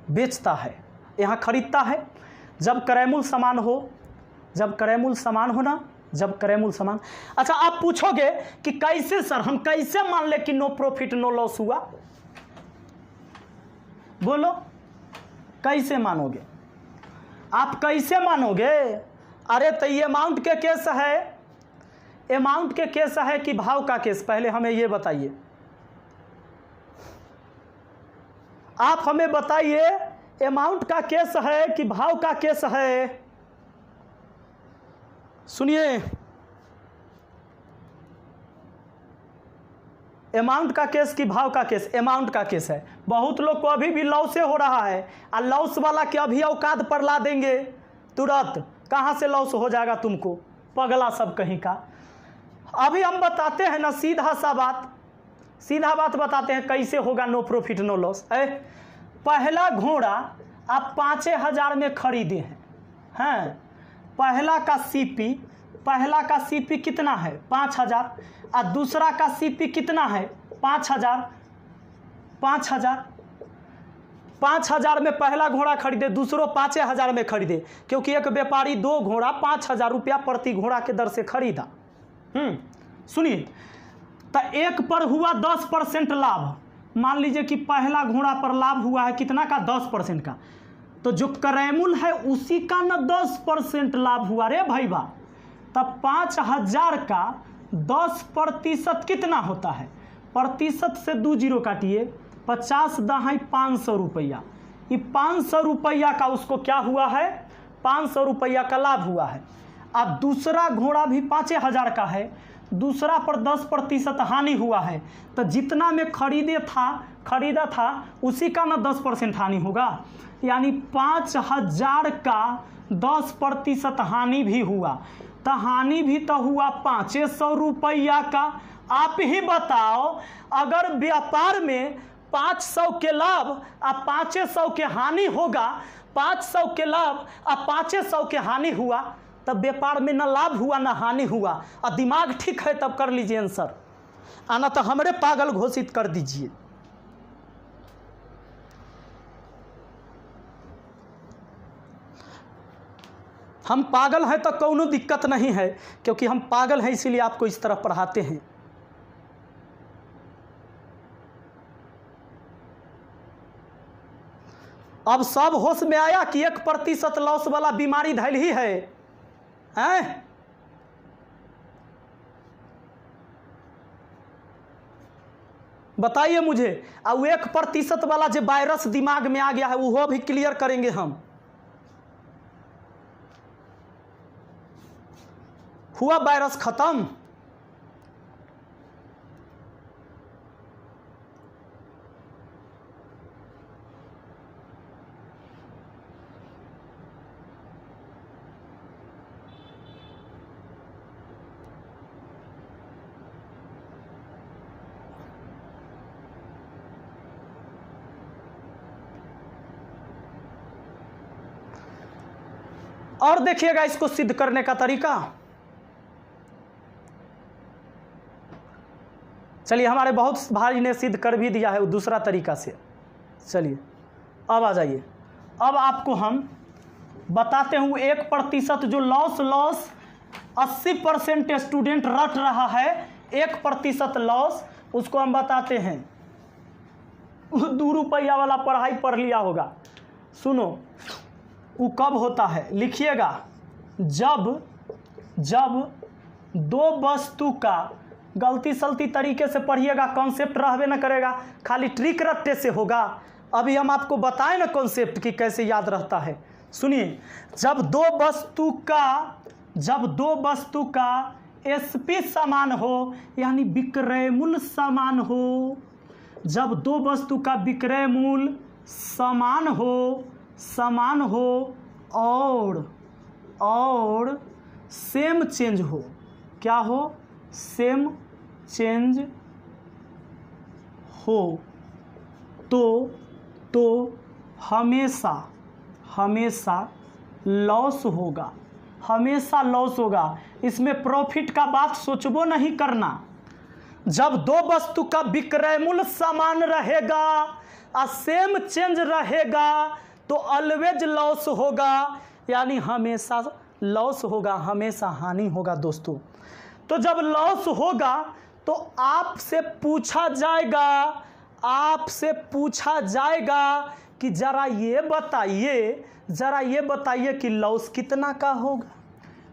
बेचता है, यहाँ खरीदता है, जब क्रय मूल्य समान हो, जब क्रय मूल्य समान। अच्छा आप पूछोगे कि कैसे सर, हम कैसे मान ले कि नो प्रॉफिट नो लॉस हुआ, बोलो कैसे मानोगे आप, कैसे मानोगे। अरे तो ये अमाउंट के केस है, अमाउंट के केस है कि भाव का केस, पहले हमें ये बताइए, आप हमें बताइए अमाउंट का केस है कि भाव का केस है। सुनिए, अमाउंट का केस कि भाव का केस, अमाउंट का केस है। बहुत लोग को अभी भी लॉस हो रहा है, और लॉस वाला के अभी औकात पर ला देंगे तुरंत, कहाँ से लॉस हो जाएगा तुमको, पगला सब कहीं का। अभी हम बताते हैं ना सीधा बात बताते हैं कैसे होगा नो प्रॉफिट नो लॉस। पहला घोड़ा आप 5,000 में खरीदे हैं, पहला का सीपी कितना है 5,000, और दूसरा का सीपी कितना है 5,000। 5,000 में पहला घोड़ा खरीदे, दूसरों 5,000 में खरीदे, क्योंकि एक व्यापारी 2 घोड़ा 5,000 रुपया प्रति घोड़ा के दर से खरीदा। सुनिए, तो एक पर हुआ 10% लाभ। मान लीजिए कि पहला घोड़ा पर लाभ हुआ है कितना का, 10% का, तो जो क्रयमूल्य है उसी का न 10% लाभ हुआ रे भाई बा। तब 5,000 का 10% कितना होता है, प्रतिशत से 2 जीरो काटिए, 50 दहाई 500 रुपया। ये 500 रुपया का उसको क्या हुआ है, 500 रुपया का लाभ हुआ है। अब दूसरा घोड़ा भी 5,000 का है, दूसरा पर 10% हानि हुआ है, तो जितना में खरीदा था उसी का ना 10% हानि होगा, यानी 5,000 का 10% हानि भी हुआ, तो हानि भी तो हुआ 500 रुपया का। आप ही बताओ, अगर व्यापार में 500 के लाभ और 500 के हानि होगा, 500 के लाभ और 500 के हानि हुआ, तब व्यापार में ना लाभ हुआ ना हानि हुआ। और दिमाग ठीक है तब कर लीजिए आंसर, आना तो हमरे पागल घोषित कर दीजिए। हम पागल हैं तो कोनो दिक्कत नहीं है, क्योंकि हम पागल हैं इसीलिए आपको इस तरह पढ़ाते हैं। अब सब होश में आया कि 1% लॉस वाला बीमारी धैल ही है, हैं? बताइए मुझे। और 1% वाला जो वायरस दिमाग में आ गया है वो भी क्लियर करेंगे हम। हुआ वायरस खत्म? और देखिएगा इसको सिद्ध करने का तरीका। चलिए, हमारे बहुत भाई ने सिद्ध कर भी दिया है वो दूसरा तरीका से। चलिए अब आ जाइए, अब आपको हम बताते हूँ 1% जो लॉस 80% स्टूडेंट रट रहा है, 1% लॉस उसको हम बताते हैं। 2 रुपया वाला पढ़ाई पढ़ लिया होगा। सुनो, वो कब होता है, लिखिएगा, जब 2 वस्तु का, गलती सलती तरीके से पढ़िएगा, कॉन्सेप्ट रहबे न करेगा, खाली ट्रिक रट्टे से होगा। अभी हम आपको बताएं ना कॉन्सेप्ट कि कैसे याद रहता है। सुनिए, जब दो वस्तु का एसपी समान हो, यानी विक्रय मूल्य समान हो, जब 2 वस्तु का विक्रय मूल्य समान हो और सेम चेंज हो, क्या हो, सेम चेंज हो, तो हमेशा लॉस होगा, हमेशा लॉस होगा। इसमें प्रॉफिट का बात सोचबो नहीं करना। जब 2 वस्तु का विक्रय मूल्य समान रहेगा और सेम चेंज रहेगा तो ऑलवेज लॉस होगा, यानी हमेशा लॉस होगा, हमेशा हानि होगा दोस्तों। तो जब लॉस होगा तो आपसे पूछा जाएगा कि जरा ये बताइए कि लॉस कितना का होगा,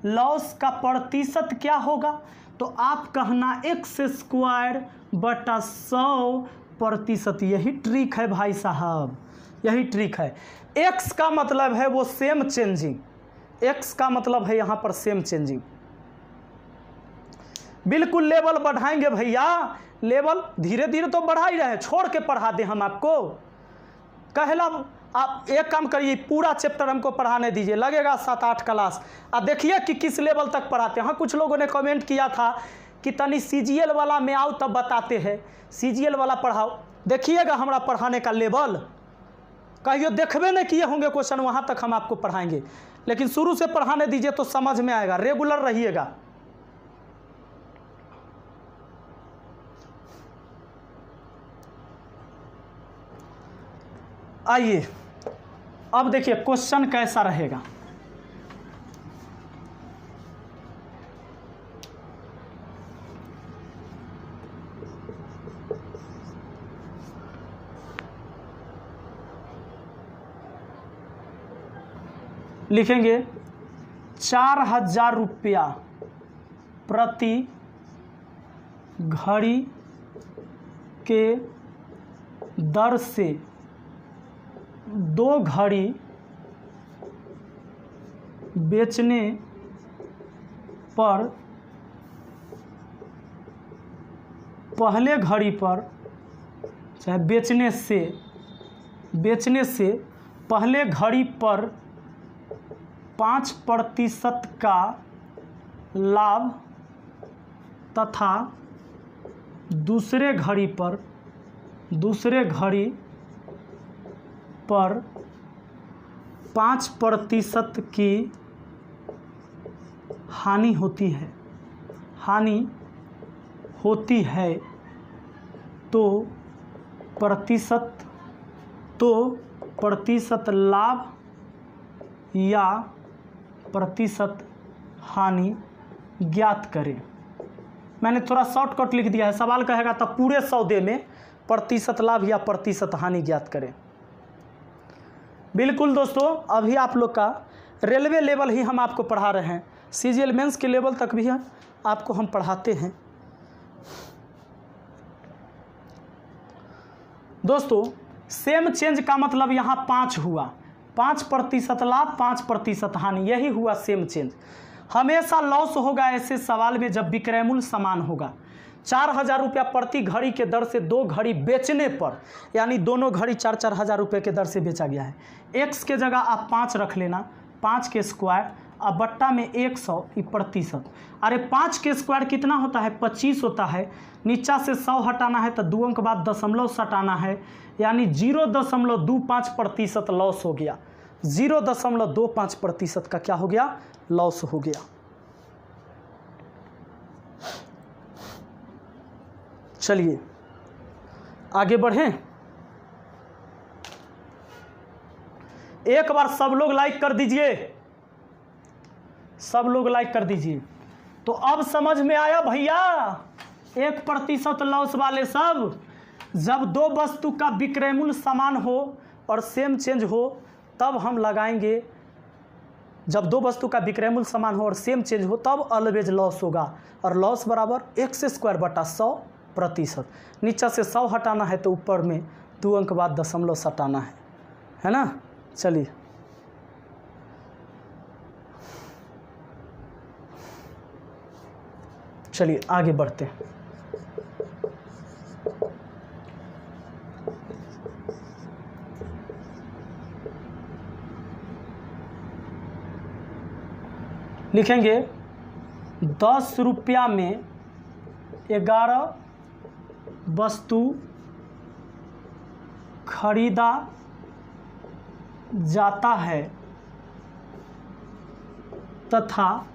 लॉस का प्रतिशत क्या होगा। तो आप कहना x²/100%। यही ट्रिक है भाई साहब, यही ट्रिक है। x का मतलब है वो सेम चेंजिंग, x का मतलब है यहाँ पर सेम चेंजिंग। बिल्कुल लेवल बढ़ाएंगे भैया, लेवल धीरे धीरे तो बढ़ा ही रहे, छोड़ के पढ़ा दें हम आपको। कहला आप एक काम करिए, पूरा चैप्टर हमको पढ़ाने दीजिए, लगेगा 7-8 क्लास। अब देखिए कि किस लेवल तक पढ़ाते हैं। हाँ, कुछ लोगों ने कमेंट किया था कि तनी CGL वाला में आओ तब बताते हैं, CGL वाला पढ़ाओ। देखिएगा हमारा पढ़ाने का लेवल, कहियो देखबे नहीं किए होंगे क्वेश्चन, वहाँ तक हम आपको पढ़ाएंगे। लेकिन शुरू से पढ़ाने दीजिए तो समझ में आएगा, रेगुलर रहिएगा। आइए अब देखिए क्वेश्चन कैसा रहेगा। लिखेंगे 4000 रुपया प्रति घड़ी के दर से 2 घड़ी बेचने पर पहले घड़ी पर चाहे बेचने से पहले घड़ी पर 5% का लाभ तथा दूसरे घड़ी पर 5% की हानि होती है तो प्रतिशत लाभ या प्रतिशत हानि ज्ञात करें। मैंने थोड़ा शॉर्टकट लिख दिया है, सवाल कहेगा तब पूरे सौदे में प्रतिशत लाभ या प्रतिशत हानि ज्ञात करें। बिल्कुल दोस्तों, अभी आप लोग का रेलवे लेवल ही हम आपको पढ़ा रहे हैं, सीजीएल मेंस के लेवल तक भी आपको हम पढ़ाते हैं। दोस्तों सेम चेंज का मतलब यहाँ 5 हुआ, 5% लाभ 5% हानि, यही हुआ सेम चेंज। हमेशा लॉस होगा ऐसे सवाल में जब विक्रय मूल्य समान होगा। 4000 रुपया प्रति घड़ी के दर से 2 घड़ी बेचने पर, यानी दोनों घड़ी 4-4 हज़ार रुपये के दर से बेचा गया है। x के जगह आप 5 रख लेना, 5 के स्क्वायर अब बट्टा में 100 प्रतिशत। अरे 5 के स्क्वायर कितना होता है? 25 होता है। नीचा से 100 हटाना है तो 2 अंक बाद दशमलव सटाना है, यानी 0.25% लॉस हो गया। 0.25% का क्या हो गया? लॉस हो गया। चलिए आगे बढ़ें। एक बार सब लोग लाइक कर दीजिए, सब लोग लाइक कर दीजिए। तो अब समझ में आया भैया, 1% लॉस वाले सब, जब 2 वस्तु का विक्रय मूल्य समान हो और सेम चेंज हो तब हम लगाएंगे। जब 2 वस्तु का विक्रय मूल्य समान हो और सेम चेंज हो तब ऑलवेज लॉस होगा, और लॉस बराबर x² बटा 100%। नीचे से 100 हटाना है तो ऊपर में 2 अंक बाद दशमलव सटाना है ना। चलिए आगे बढ़ते हैं। लिखेंगे 10 रुपया में 11 वस्तु खरीदा जाता है तथा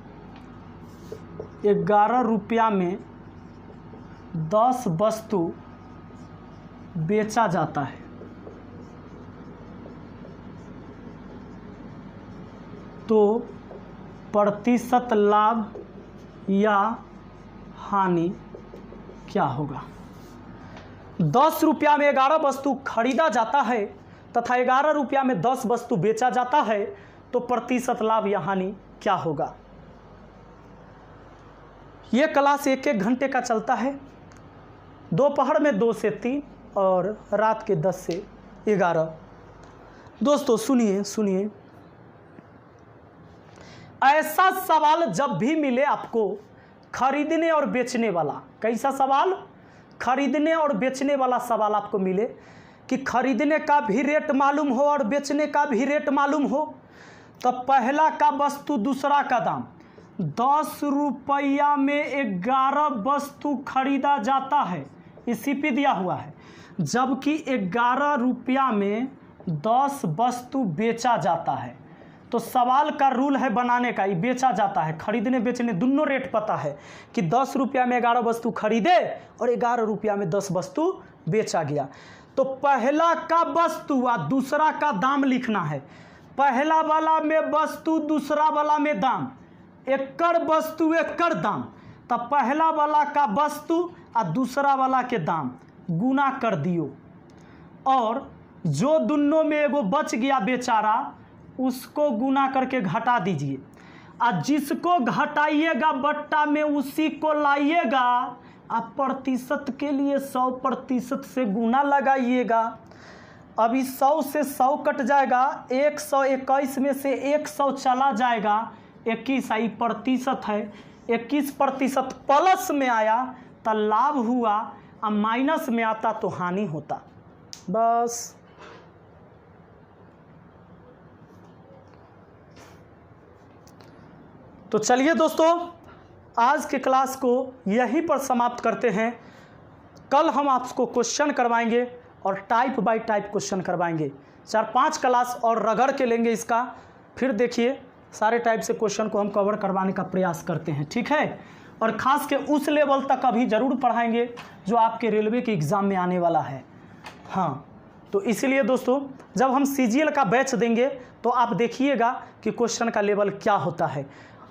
11 रुपया में 10 वस्तु बेचा जाता है, तो प्रतिशत लाभ या हानि क्या होगा? 10 रुपया में 11 वस्तु खरीदा जाता है तथा 11 रुपया में 10 वस्तु बेचा जाता है, तो प्रतिशत लाभ या हानि क्या होगा? ये क्लास 1-1 घंटे का चलता है, दोपहर में 2 से 3 और रात के 10 से 11। दोस्तों सुनिए, ऐसा सवाल जब भी मिले आपको, खरीदने और बेचने वाला, कैसा सवाल? खरीदने और बेचने वाला सवाल आपको मिले कि खरीदने का भी रेट मालूम हो और बेचने का भी रेट मालूम हो, तो पहला का वस्तु दूसरा का दाम, 10 रुपया में 11 वस्तु खरीदा जाता है, इसी पे दिया हुआ है, जबकि 11 रुपया में 10 वस्तु बेचा जाता है। तो सवाल का रूल है बनाने का, ये बेचा जाता है, खरीदने बेचने दोनों रेट पता है कि 10 रुपया में 11 वस्तु खरीदे और 11 रुपया में 10 वस्तु बेचा गया। तो पहला का वस्तु और दूसरा का दाम लिखना है। पहला वाला में वस्तु, दूसरा वाला में दाम। एकड़ वस्तु एकड़ दाम, तब पहला वाला का वस्तु और दूसरा वाला के दाम गुना कर दियो, और जो दोनों में एगो बच गया बेचारा उसको गुना करके घटा दीजिए। और जिसको घटाइएगा बट्टा में उसी को लाइएगा। आप प्रतिशत के लिए 100% से गुना लगाइएगा। अभी 100 से 100 कट जाएगा, 121 में से 100 चला जाएगा, 21 आई प्रतिशत है, 21% प्लस में आया तो लाभ हुआ, और माइनस में आता तो हानि होता। बस तो चलिए दोस्तों, आज के क्लास को यहीं पर समाप्त करते हैं। कल हम आपको क्वेश्चन करवाएंगे और टाइप बाय टाइप क्वेश्चन करवाएंगे। 4-5 क्लास और रगड़ के लेंगे इसका, फिर देखिए सारे टाइप से क्वेश्चन को हम कवर करवाने का प्रयास करते हैं, ठीक है। और ख़ास के उस लेवल तक अभी ज़रूर पढ़ाएंगे जो आपके रेलवे के एग्ज़ाम में आने वाला है। हाँ, तो इसीलिए दोस्तों जब हम CGL का बैच देंगे तो आप देखिएगा कि क्वेश्चन का लेवल क्या होता है।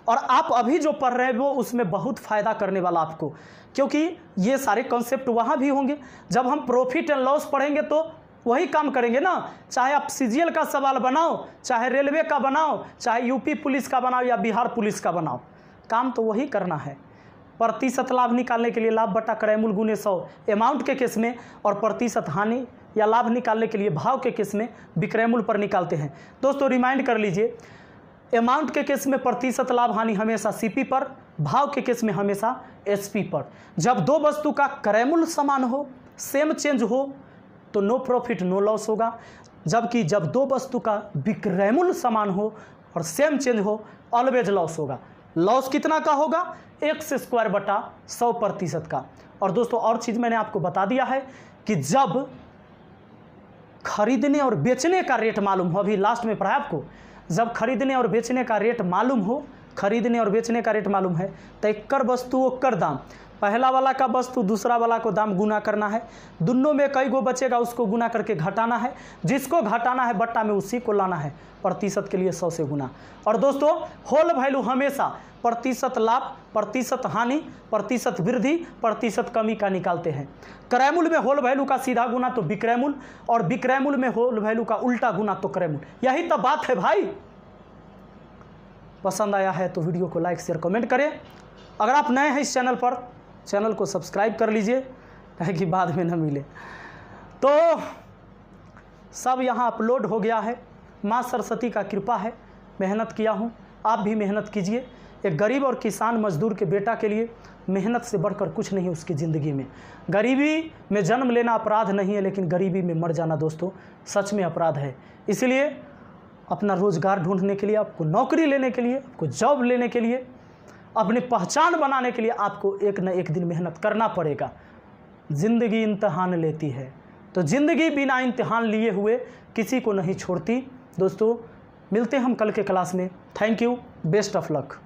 और आप अभी जो पढ़ रहे हैं वो उसमें बहुत फ़ायदा करने वाला आपको, क्योंकि ये सारे कॉन्सेप्ट वहाँ भी होंगे। जब हम प्रॉफिट एंड लॉस पढ़ेंगे तो वही काम करेंगे ना, चाहे आप CGL का सवाल बनाओ, चाहे रेलवे का बनाओ, चाहे यूपी पुलिस का बनाओ या बिहार पुलिस का बनाओ, काम तो वही करना है। प्रतिशत लाभ निकालने के लिए लाभ बटा क्रयमूल गुने 100 अमाउंट के केस में, और प्रतिशत हानि या लाभ निकालने के लिए भाव के केस में विक्रयमूल पर निकालते हैं। दोस्तों रिमाइंड कर लीजिए, अमाउंट के केस में प्रतिशत लाभ हानि हमेशा CP पर, भाव के केस में हमेशा SP पर। जब दो वस्तु का क्रयमूल समान हो, सेम चेंज हो, तो नो प्रॉफिट नो लॉस होगा। जबकि जब दो वस्तु का विक्रयमूल समान हो और सेम चेंज हो, ऑलवेज लॉस होगा। लॉस कितना का होगा? x² बटा 100% का। और दोस्तों और चीज़ मैंने आपको बता दिया है कि जब खरीदने और बेचने का रेट मालूम हो, अभी लास्ट में पढ़ाया आपको, जब खरीदने और बेचने का रेट मालूम हो, खरीदने और बेचने का रेट मालूम है, तो एकड़ वस्तु ओकर दाम, पहला वाला का वस्तु दूसरा वाला को दाम गुना करना है। दोनों में कई गो बचेगा उसको गुना करके घटाना है, जिसको घटाना है बट्टा में उसी को लाना है, प्रतिशत के लिए 100 से गुना। और दोस्तों होल वैल्यू हमेशा प्रतिशत लाभ, प्रतिशत हानि, प्रतिशत वृद्धि, प्रतिशत कमी का निकालते हैं। क्रयमूल में होल वैल्यू का सीधा गुना तो विक्रयमूल, और विक्रयमूल में होल वैल्यू का उल्टा गुना तो क्रयमूल। यही तो बात है भाई। पसंद आया है तो वीडियो को लाइक शेयर कमेंट करें। अगर आप नए हैं इस चैनल पर, चैनल को सब्सक्राइब कर लीजिए ताकि बाद में न मिले। तो सब यहाँ अपलोड हो गया है, माँ सरस्वती का कृपा है, मेहनत किया हूँ, आप भी मेहनत कीजिए। एक गरीब और किसान मजदूर के बेटा के लिए मेहनत से बढ़कर कुछ नहीं उसकी ज़िंदगी में। गरीबी में जन्म लेना अपराध नहीं है, लेकिन गरीबी में मर जाना दोस्तों सच में अपराध है। इसलिए अपना रोज़गार ढूंढने के लिए, आपको नौकरी लेने के लिए, आपको जॉब लेने के लिए, अपनी पहचान बनाने के लिए आपको एक न एक दिन मेहनत करना पड़ेगा। ज़िंदगी इम्तिहान लेती है, तो ज़िंदगी बिना इम्तिहान लिए हुए किसी को नहीं छोड़ती। दोस्तों मिलते हैं हम कल के क्लास में। Thank you, best of luck.